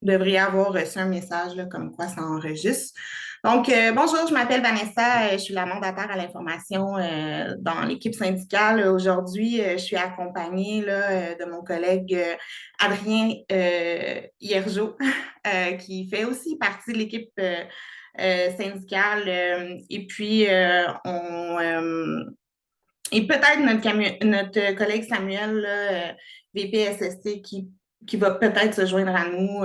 Vous devriez avoir reçu un message là, comme quoi ça enregistre. Donc, bonjour, je m'appelle Vanessa, je suis la mandataire à l'information dans l'équipe syndicale. Aujourd'hui, je suis accompagnée là, de mon collègue Adrien Hiergeau, qui fait aussi partie de l'équipe syndicale. Et puis, et peut-être notre collègue Samuel, là, VP qui va peut-être se joindre à nous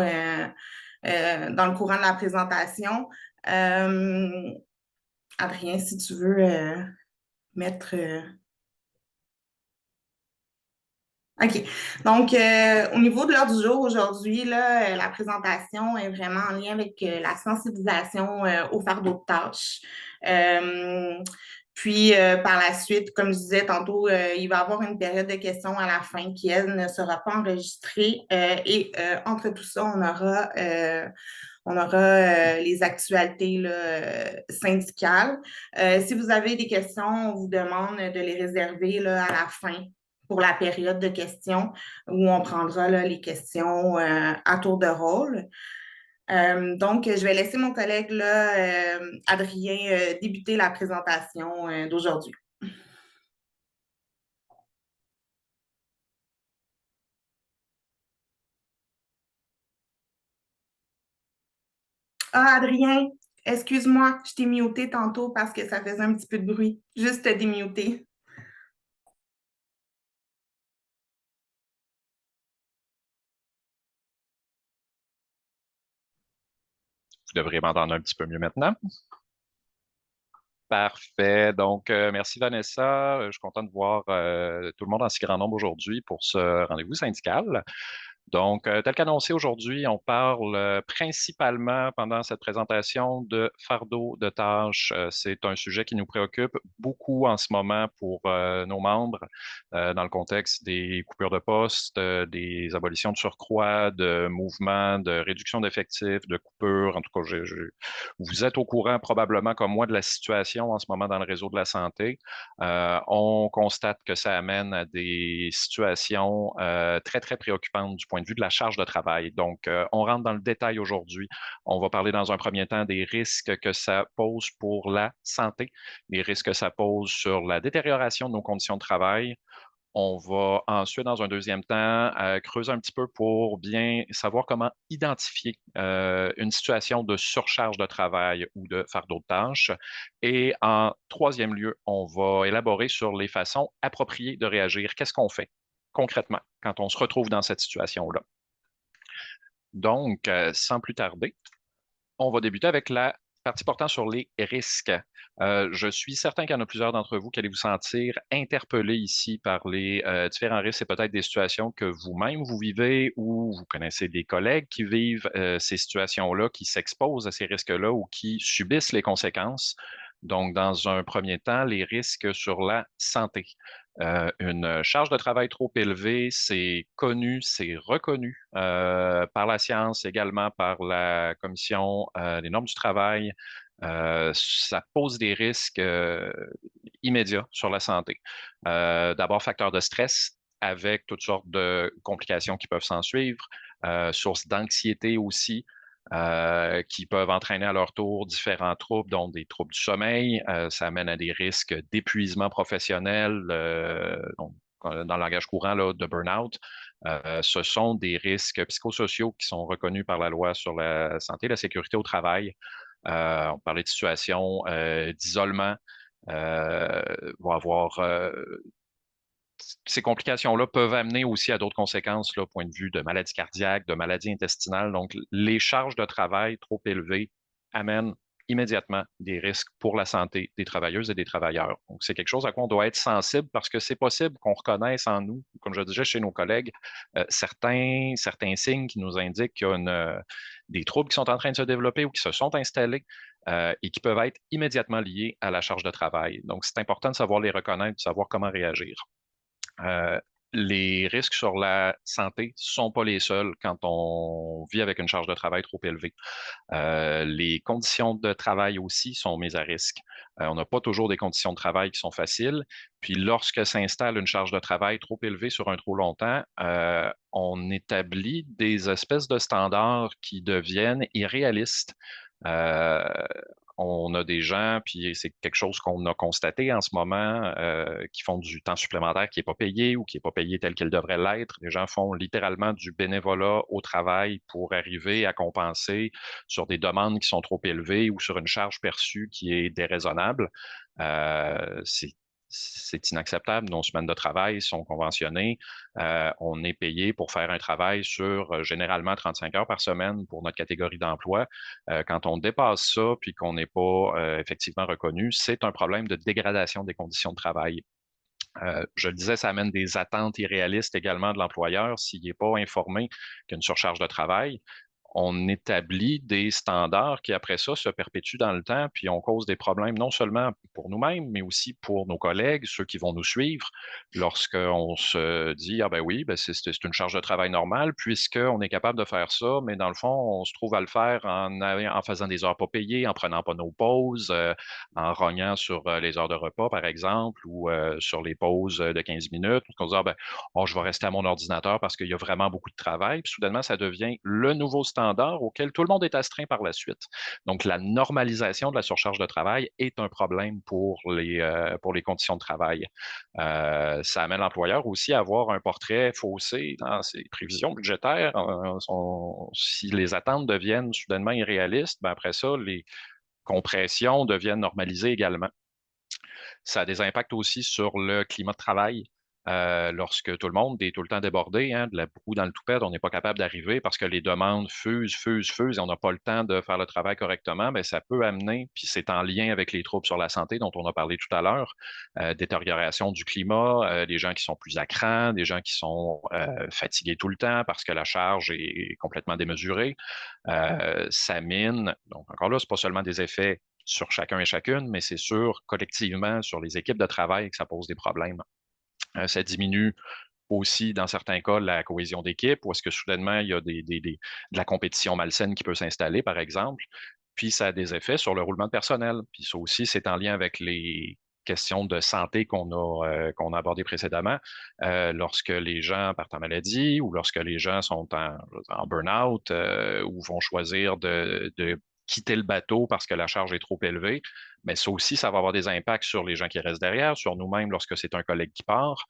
dans le courant de la présentation. Euh, Adrien, si tu veux mettre. OK. Donc, au niveau de l'ordre du jour aujourd'hui, là, la présentation est vraiment en lien avec la sensibilisation au fardeau de tâches. Euh, Puis, par la suite, comme je disais tantôt, il va y avoir une période de questions à la fin qui, elle, ne sera pas enregistrée. Entre tout ça, on aura les actualités là, syndicales. Si vous avez des questions, on vous demande de les réserver là, à la fin pour la période de questions où on prendra là, les questions à tour de rôle. Donc, je vais laisser mon collègue là, Adrien débuter la présentation d'aujourd'hui. Ah, Adrien, excuse-moi, je t'ai muté tantôt parce que ça faisait un petit peu de bruit. Juste te démuter. Vous devriez m'entendre un petit peu mieux maintenant. Parfait. Donc, merci Vanessa. Je suis content de voir tout le monde en si grand nombre aujourd'hui pour ce rendez-vous syndical. Donc, tel qu'annoncé aujourd'hui, on parle principalement pendant cette présentation de fardeau de tâches. C'est un sujet qui nous préoccupe beaucoup en ce moment pour nos membres dans le contexte des coupures de postes, des abolitions de surcroît, de mouvements, de réduction d'effectifs, de coupures. En tout cas, vous êtes au courant probablement comme moi de la situation en ce moment dans le réseau de la santé. On constate que ça amène à des situations très, très préoccupantes du point de vue de la charge de travail. Donc, on rentre dans le détail aujourd'hui. On va parler dans un premier temps des risques que ça pose pour la santé, les risques que ça pose sur la détérioration de nos conditions de travail. On va ensuite, dans un deuxième temps, creuser un petit peu pour bien savoir comment identifier une situation de surcharge de travail ou de fardeau de tâches. Et en troisième lieu, on va élaborer sur les façons appropriées de réagir. Qu'est-ce qu'on fait concrètement quand on se retrouve dans cette situation-là? Donc, sans plus tarder, on va débuter avec la partie portant sur les risques. Je suis certain qu'il y en a plusieurs d'entre vous qui allez vous sentir interpellés ici par les différents risques et peut-être des situations que vous-même vous vivez ou vous connaissez des collègues qui vivent ces situations-là, qui s'exposent à ces risques-là ou qui subissent les conséquences. Donc, dans un premier temps, les risques sur la santé. Une charge de travail trop élevée, c'est connu, c'est reconnu par la science, également par la Commission des normes du travail. Ça pose des risques immédiats sur la santé. D'abord, facteur de stress avec toutes sortes de complications qui peuvent s'en suivre, source d'anxiété aussi. Qui peuvent entraîner à leur tour différents troubles, dont des troubles du sommeil. Ça amène à des risques d'épuisement professionnel, donc, dans le langage courant là, de burn-out. Ce sont des risques psychosociaux qui sont reconnus par la loi sur la santé et la sécurité au travail. On parlait de situations d'isolement, va avoir ces complications-là peuvent amener aussi à d'autres conséquences, là, au point de vue de maladies cardiaques, de maladies intestinales. Donc, les charges de travail trop élevées amènent immédiatement des risques pour la santé des travailleuses et des travailleurs. Donc, c'est quelque chose à quoi on doit être sensible parce que c'est possible qu'on reconnaisse en nous, comme je disais chez nos collègues, certains signes qui nous indiquent qu'il y a des troubles qui sont en train de se développer ou qui se sont installés et qui peuvent être immédiatement liés à la charge de travail. Donc, c'est important de savoir les reconnaître, de savoir comment réagir. Euh, Les risques sur la santé sont pas les seuls quand on vit avec une charge de travail trop élevée. Les conditions de travail aussi sont mises à risque. On n'a pas toujours des conditions de travail qui sont faciles. Puis lorsque s'installe une charge de travail trop élevée sur un trop longtemps, on établit des espèces de standards qui deviennent irréalistes. Euh, on a des gens, puis c'est quelque chose qu'on a constaté en ce moment, qui font du temps supplémentaire qui n'est pas payé ou qui n'est pas payé tel qu'il devrait l'être. Les gens font littéralement du bénévolat au travail pour arriver à compenser sur des demandes qui sont trop élevées ou sur une charge perçue qui est déraisonnable. C'est inacceptable. Nos semaines de travail sont conventionnées. On est payé pour faire un travail sur généralement 35 heures par semaine pour notre catégorie d'emploi. Quand on dépasse ça puis qu'on n'est pas effectivement reconnu, c'est un problème de dégradation des conditions de travail. Je le disais, ça amène des attentes irréalistes également de l'employeur s'il n'est pas informé qu'il y a une surcharge de travail. On établit des standards qui, après ça, se perpétuent dans le temps, puis on cause des problèmes non seulement pour nous-mêmes, mais aussi pour nos collègues, ceux qui vont nous suivre, lorsqu'on se dit, ah ben oui, ben c'est une charge de travail normale, puisqu'on est capable de faire ça, mais dans le fond, on se trouve à le faire en faisant des heures pas payées, en prenant pas nos pauses, en rognant sur les heures de repas, par exemple, ou sur les pauses de 15 minutes. On se dit, ah ben, oh, je vais rester à mon ordinateur parce qu'il y a vraiment beaucoup de travail. Puis soudainement, ça devient le nouveau standard auquel tout le monde est astreint par la suite. Donc, la normalisation de la surcharge de travail est un problème pour les conditions de travail. Ça amène l'employeur aussi à avoir un portrait faussé dans ses prévisions budgétaires. Si les attentes deviennent soudainement irréalistes, ben après ça, les compressions deviennent normalisées également. Ça a des impacts aussi sur le climat de travail. Lorsque tout le monde est tout le temps débordé, hein, de la boue dans le toupette, on n'est pas capable d'arriver parce que les demandes fusent et on n'a pas le temps de faire le travail correctement, mais ça peut amener, puis c'est en lien avec les troubles sur la santé dont on a parlé tout à l'heure, détérioration du climat, des gens qui sont plus à cran, des gens qui sont fatigués tout le temps parce que la charge est complètement démesurée. Ça mine, donc encore là, c'est pas seulement des effets sur chacun et chacune, mais c'est sûr collectivement sur les équipes de travail que ça pose des problèmes. Ça diminue aussi, dans certains cas, la cohésion d'équipe, où est-ce que soudainement, il y a de la compétition malsaine qui peut s'installer, par exemple. Puis ça a des effets sur le roulement de personnel. Puis ça aussi, c'est en lien avec les questions de santé qu'on a abordées précédemment. Lorsque les gens partent en maladie ou lorsque les gens sont en burn-out ou vont choisir de quitter le bateau parce que la charge est trop élevée, mais ça aussi, ça va avoir des impacts sur les gens qui restent derrière, sur nous-mêmes lorsque c'est un collègue qui part.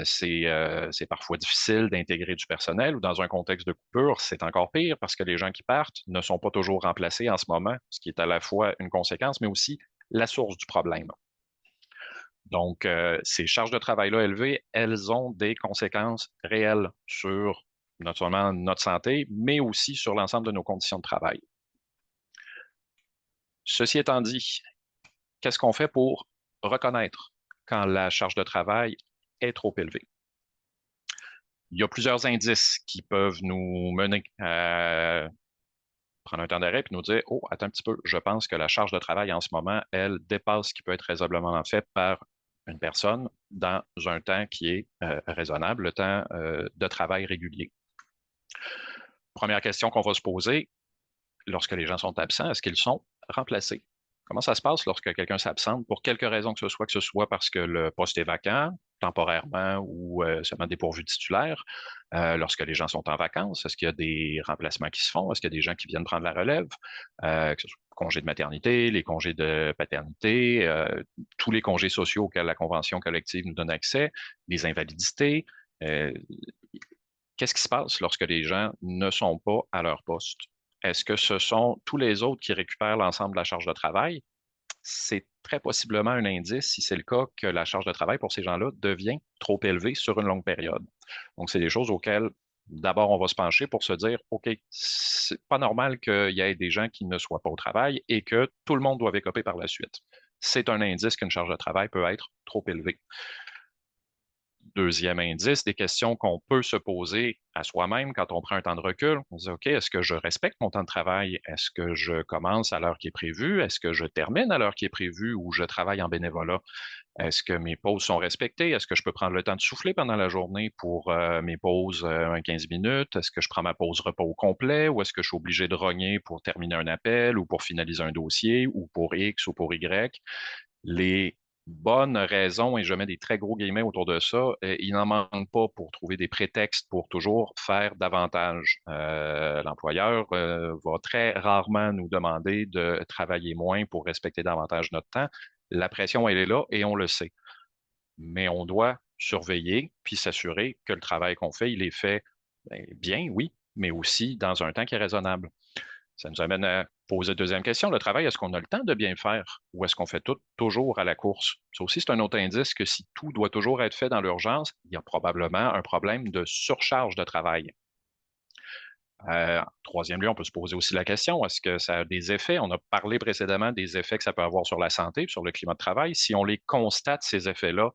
C'est parfois difficile d'intégrer du personnel ou dans un contexte de coupure, c'est encore pire parce que les gens qui partent ne sont pas toujours remplacés en ce moment, ce qui est à la fois une conséquence, mais aussi la source du problème. Donc, ces charges de travail-là élevées, elles ont des conséquences réelles sur non seulement notre santé, mais aussi sur l'ensemble de nos conditions de travail. Ceci étant dit, qu'est-ce qu'on fait pour reconnaître quand la charge de travail est trop élevée? Il y a plusieurs indices qui peuvent nous mener à prendre un temps d'arrêt et nous dire, oh, attends un petit peu, je pense que la charge de travail en ce moment, elle dépasse ce qui peut être raisonnablement fait par une personne dans un temps qui est raisonnable, le temps de travail régulier. Première question qu'on va se poser, lorsque les gens sont absents, est-ce qu'ils sont remplacés? Comment ça se passe lorsque quelqu'un s'absente pour quelque raison que ce soit parce que le poste est vacant, temporairement ou seulement dépourvu de titulaire? Lorsque les gens sont en vacances, est-ce qu'il y a des remplacements qui se font? Est-ce qu'il y a des gens qui viennent prendre la relève? Que ce soit congés de maternité, les congés de paternité, tous les congés sociaux auxquels la convention collective nous donne accès, les invalidités. Euh, Qu'est-ce qui se passe lorsque les gens ne sont pas à leur poste? Est-ce que ce sont tous les autres qui récupèrent l'ensemble de la charge de travail? C'est très possiblement un indice, si c'est le cas, que la charge de travail pour ces gens-là devient trop élevée sur une longue période. Donc, c'est des choses auxquelles, d'abord, on va se pencher pour se dire, OK, c'est pas normal qu'il y ait des gens qui ne soient pas au travail et que tout le monde doit écoper par la suite. C'est un indice qu'une charge de travail peut être trop élevée. Deuxième indice, des questions qu'on peut se poser à soi-même quand on prend un temps de recul. On se dit, OK, est-ce que je respecte mon temps de travail? Est-ce que je commence à l'heure qui est prévue? Est-ce que je termine à l'heure qui est prévue ou je travaille en bénévolat? Est-ce que mes pauses sont respectées? Est-ce que je peux prendre le temps de souffler pendant la journée pour mes pauses 15 minutes? Est-ce que je prends ma pause repas au complet ou est-ce que je suis obligé de rogner pour terminer un appel ou pour finaliser un dossier ou pour X ou pour Y? Les bonnes raisons, et je mets des très gros guillemets autour de ça, il n'en manque pas pour trouver des prétextes pour toujours faire davantage. L'employeur va très rarement nous demander de travailler moins pour respecter davantage notre temps. La pression, elle est là et on le sait. Mais on doit surveiller puis s'assurer que le travail qu'on fait, il est fait bien, oui, mais aussi dans un temps qui est raisonnable. Ça nous amène à poser la deuxième question. Le travail, est-ce qu'on a le temps de bien le faire ou est-ce qu'on fait tout toujours à la course? Ça aussi, c'est un autre indice que si tout doit toujours être fait dans l'urgence, il y a probablement un problème de surcharge de travail. En troisième lieu, on peut se poser aussi la question, est-ce que ça a des effets? On a parlé précédemment des effets que ça peut avoir sur la santé, sur le climat de travail. Si on les constate, ces effets-là,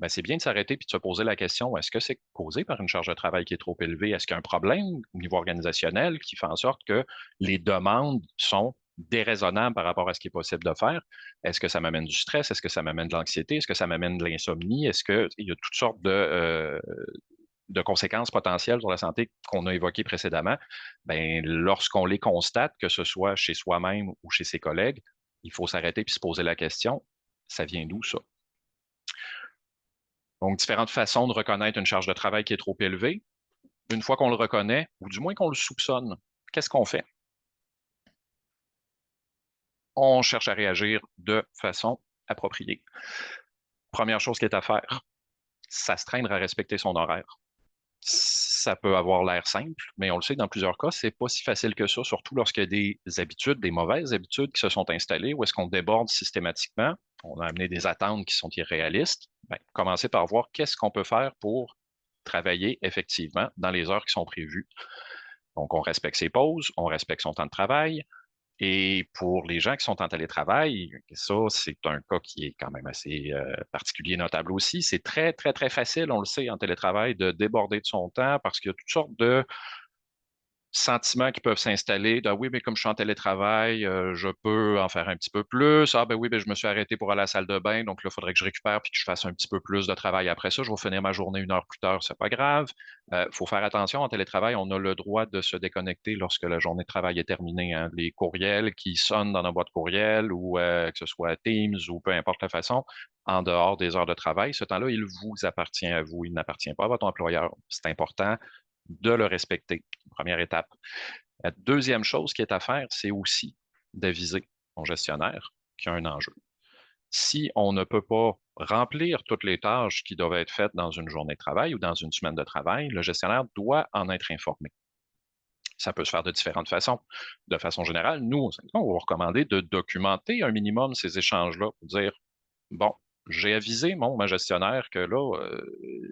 ben, c'est bien de s'arrêter et de se poser la question, est-ce que c'est causé par une charge de travail qui est trop élevée? Est-ce qu'il y a un problème au niveau organisationnel qui fait en sorte que les demandes sont déraisonnables par rapport à ce qui est possible de faire? Est-ce que ça m'amène du stress? Est-ce que ça m'amène de l'anxiété? Est-ce que ça m'amène de l'insomnie? Est-ce qu'il y a toutes sortes de conséquences potentielles sur la santé qu'on a évoquées précédemment, ben, lorsqu'on les constate, que ce soit chez soi-même ou chez ses collègues, il faut s'arrêter et se poser la question, ça vient d'où ça? Donc, différentes façons de reconnaître une charge de travail qui est trop élevée. Une fois qu'on le reconnaît, ou du moins qu'on le soupçonne, qu'est-ce qu'on fait? On cherche à réagir de façon appropriée. Première chose qui est à faire, s'astreindre à respecter son horaire. Ça peut avoir l'air simple, mais on le sait, dans plusieurs cas, c'est pas si facile que ça, surtout lorsqu'il y a des habitudes, des mauvaises habitudes qui se sont installées, ou est-ce qu'on déborde systématiquement, on a amené des attentes qui sont irréalistes. Ben, commencer par voir qu'est-ce qu'on peut faire pour travailler effectivement dans les heures qui sont prévues. Donc, on respecte ses pauses, on respecte son temps de travail, et pour les gens qui sont en télétravail, ça, c'est un cas qui est quand même assez particulier, notable aussi. C'est très, très, très facile, on le sait, en télétravail, de déborder de son temps parce qu'il y a toutes sortes de sentiments qui peuvent s'installer. De, ah oui, mais comme je suis en télétravail, je peux en faire un petit peu plus. Ah ben oui, ben je me suis arrêté pour aller à la salle de bain, donc là, il faudrait que je récupère puis que je fasse un petit peu plus de travail après ça. Je vais finir ma journée 1 heure plus tard, c'est pas grave. Faut faire attention en télétravail, on a le droit de se déconnecter lorsque la journée de travail est terminée, hein. Les courriels qui sonnent dans notre boîte courriel ou que ce soit Teams ou peu importe la façon, en dehors des heures de travail, ce temps-là, il vous appartient à vous, il n'appartient pas à votre employeur. C'est important de le respecter. Première étape. La deuxième chose qui est à faire, c'est aussi d'aviser son gestionnaire qu'il y a un enjeu. Si on ne peut pas remplir toutes les tâches qui doivent être faites dans une journée de travail ou dans une semaine de travail, le gestionnaire doit en être informé. Ça peut se faire de différentes façons. De façon générale, nous, on va vous recommander de documenter un minimum ces échanges-là pour dire, bon, j'ai avisé ma gestionnaire que là,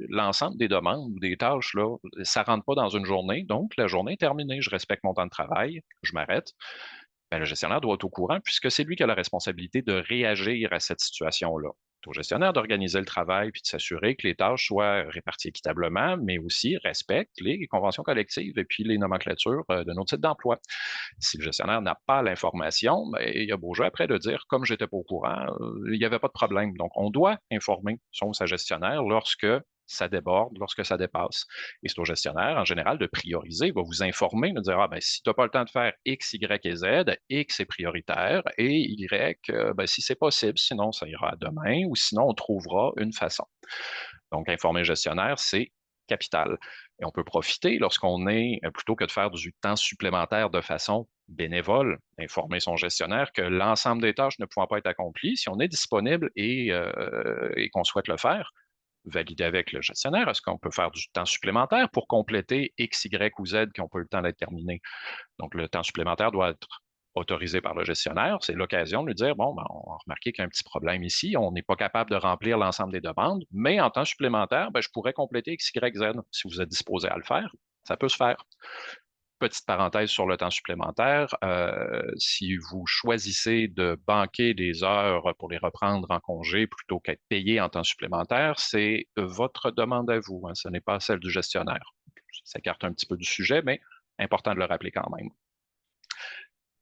l'ensemble des demandes ou des tâches, là, ça rentre pas dans une journée, donc la journée est terminée. Je respecte mon temps de travail, je m'arrête. Ben, le gestionnaire doit être au courant puisque c'est lui qui a la responsabilité de réagir à cette situation-là. C'est au gestionnaire d'organiser le travail puis de s'assurer que les tâches soient réparties équitablement, mais aussi respectent les conventions collectives et puis les nomenclatures de nos titres d'emploi. Si le gestionnaire n'a pas l'information, ben, il y a beau jeu après de dire, comme j'étais pas au courant, il n'y avait pas de problème. Donc, on doit informer son sa gestionnaire lorsque ça déborde, lorsque ça dépasse. Et c'est au gestionnaire, en général, de prioriser. Il va vous informer, de dire, ah, ben, si tu n'as pas le temps de faire X, Y et Z, X est prioritaire et Y, ben, si c'est possible, sinon ça ira demain ou sinon on trouvera une façon. Donc, informer le gestionnaire, c'est capital. Et on peut profiter lorsqu'on est, plutôt que de faire du temps supplémentaire de façon bénévole, informer son gestionnaire que l'ensemble des tâches ne pouvant pas être accomplies, si on est disponible et qu'on souhaite le faire, valider avec le gestionnaire, est-ce qu'on peut faire du temps supplémentaire pour compléter X, Y ou Z qui n'ont pas eu le temps d'être terminés? Donc, le temps supplémentaire doit être autorisé par le gestionnaire. C'est l'occasion de lui dire, bon, ben, on a remarqué qu'il y a un petit problème ici, on n'est pas capable de remplir l'ensemble des demandes, mais en temps supplémentaire, ben, je pourrais compléter X, Y, Z. Si vous êtes disposé à le faire, ça peut se faire. Petite parenthèse sur le temps supplémentaire, si vous choisissez de banquer des heures pour les reprendre en congé plutôt qu'être payé en temps supplémentaire, c'est votre demande à vous, hein, ce n'est pas celle du gestionnaire. Ça s'écarte un petit peu du sujet, mais important de le rappeler quand même.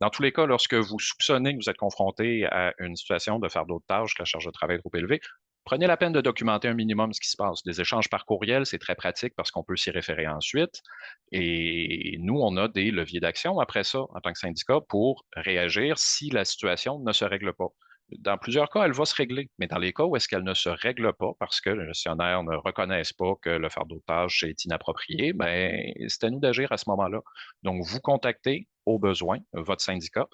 Dans tous les cas, lorsque vous soupçonnez que vous êtes confronté à une situation de faire d'autres tâches, que la charge de travail est trop élevée, Prenez la peine de documenter un minimum ce qui se passe. Des échanges par courriel, c'est très pratique parce qu'on peut s'y référer ensuite. Et nous, on a des leviers d'action après ça, en tant que syndicat, pour réagir si la situation ne se règle pas. Dans plusieurs cas, elle va se régler, mais dans les cas où est-ce qu'elle ne se règle pas parce que le gestionnaire ne reconnaisse pas que le fardeau de tâche est inapproprié, ben, c'est à nous d'agir à ce moment-là. Donc, vous contactez au besoin votre syndicat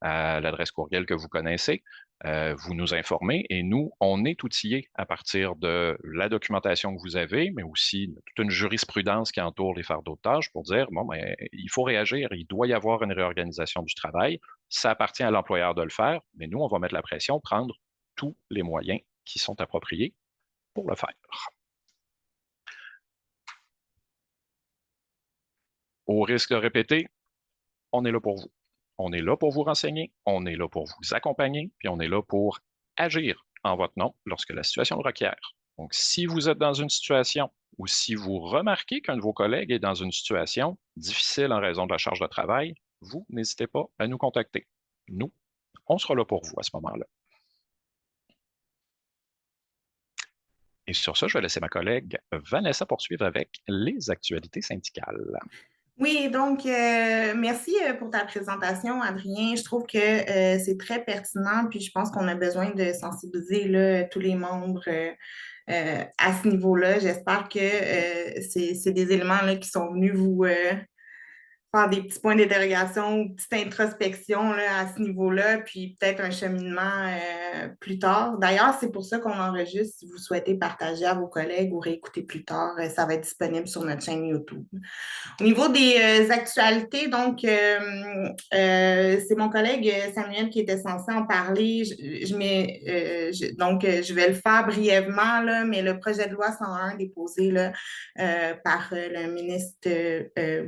à l'adresse courriel que vous connaissez. Vous nous informez et nous, on est outillés à partir de la documentation que vous avez, mais aussi toute une jurisprudence qui entoure les fardeaux de tâches pour dire, bon, ben, il faut réagir, il doit y avoir une réorganisation du travail, ça appartient à l'employeur de le faire, mais nous, on va mettre la pression, prendre tous les moyens qui sont appropriés pour le faire. Au risque de répéter, on est là pour vous. On est là pour vous renseigner, on est là pour vous accompagner, puis on est là pour agir en votre nom lorsque la situation le requiert. Donc, si vous êtes dans une situation ou si vous remarquez qu'un de vos collègues est dans une situation difficile en raison de la charge de travail, vous n'hésitez pas à nous contacter. Nous, on sera là pour vous à ce moment-là. Et sur ça, je vais laisser ma collègue Vanessa poursuivre avec les actualités syndicales. Oui, donc merci pour ta présentation, Adrien. Je trouve que c'est très pertinent, puis je pense qu'on a besoin de sensibiliser là, tous les membres à ce niveau-là. J'espère que c'est des éléments là, qui sont venus vous faire des petits points d'interrogation ou petite introspection là, à ce niveau-là, puis peut-être un cheminement plus tard. D'ailleurs, c'est pour ça qu'on enregistre. Si vous souhaitez partager à vos collègues ou réécouter plus tard, ça va être disponible sur notre chaîne YouTube. Au niveau des actualités, donc, c'est mon collègue Samuel qui était censé en parler. Je vais le faire brièvement, là, mais le projet de loi 101 déposé là, par le ministre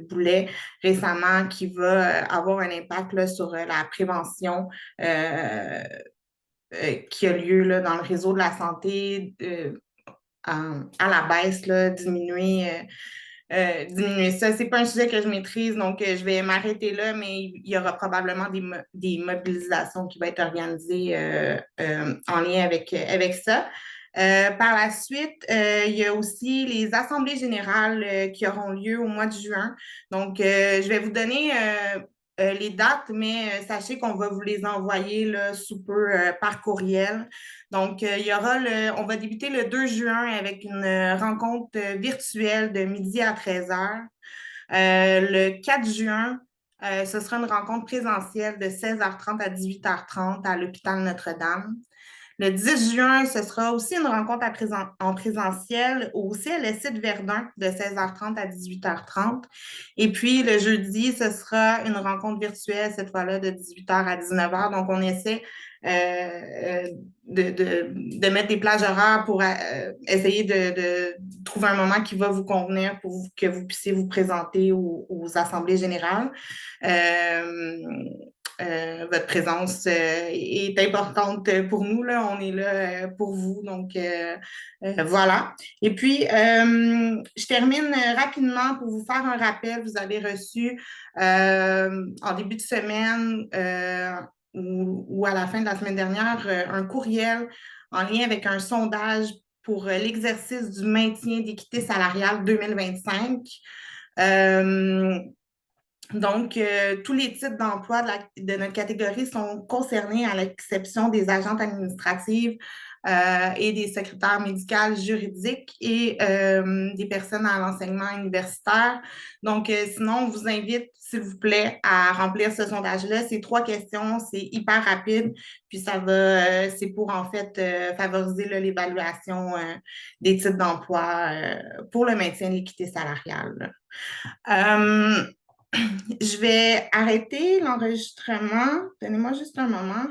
Boulet récemment qui va avoir un impact là, sur la prévention qui a lieu là, dans le réseau de la santé à la baisse, là, diminuer ça. C'est pas un sujet que je maîtrise, donc je vais m'arrêter là, mais il y aura probablement des mobilisations qui vont être organisées en lien avec ça. Par la suite, il y a aussi les assemblées générales qui auront lieu au mois de juin. Donc, je vais vous donner les dates, mais sachez qu'on va vous les envoyer là, sous peu par courriel. Donc, on va débuter le 2 juin avec une rencontre virtuelle de midi à 13 heures. Le 4 juin, ce sera une rencontre présentielle de 16h30 à 18h30 à l'hôpital Notre-Dame. Le 10 juin, ce sera aussi une rencontre en présentiel au CLSC de Verdun de 16h30 à 18h30. Et puis, le jeudi, ce sera une rencontre virtuelle, cette fois-là, de 18h à 19h. Donc, on essaie de mettre des plages horaires pour essayer de trouver un moment qui va vous convenir pour que vous puissiez vous présenter aux assemblées générales. Votre présence est importante pour nous. Là. On est là pour vous. Donc, voilà. Et puis, je termine rapidement pour vous faire un rappel. Vous avez reçu en début de semaine ou à la fin de la semaine dernière un courriel en lien avec un sondage pour l'exercice du maintien d'équité salariale 2025. Donc, tous les types d'emplois de notre catégorie sont concernés à l'exception des agentes administratives et des secrétaires médicales juridiques et des personnes à l'enseignement universitaire. Donc, sinon, on vous invite, s'il vous plaît, à remplir ce sondage-là. C'est 3 questions, c'est hyper rapide, puis c'est pour en fait favoriser là, l'évaluation des types d'emplois pour le maintien de l'équité salariale. Je vais arrêter l'enregistrement. Donnez-moi juste un moment.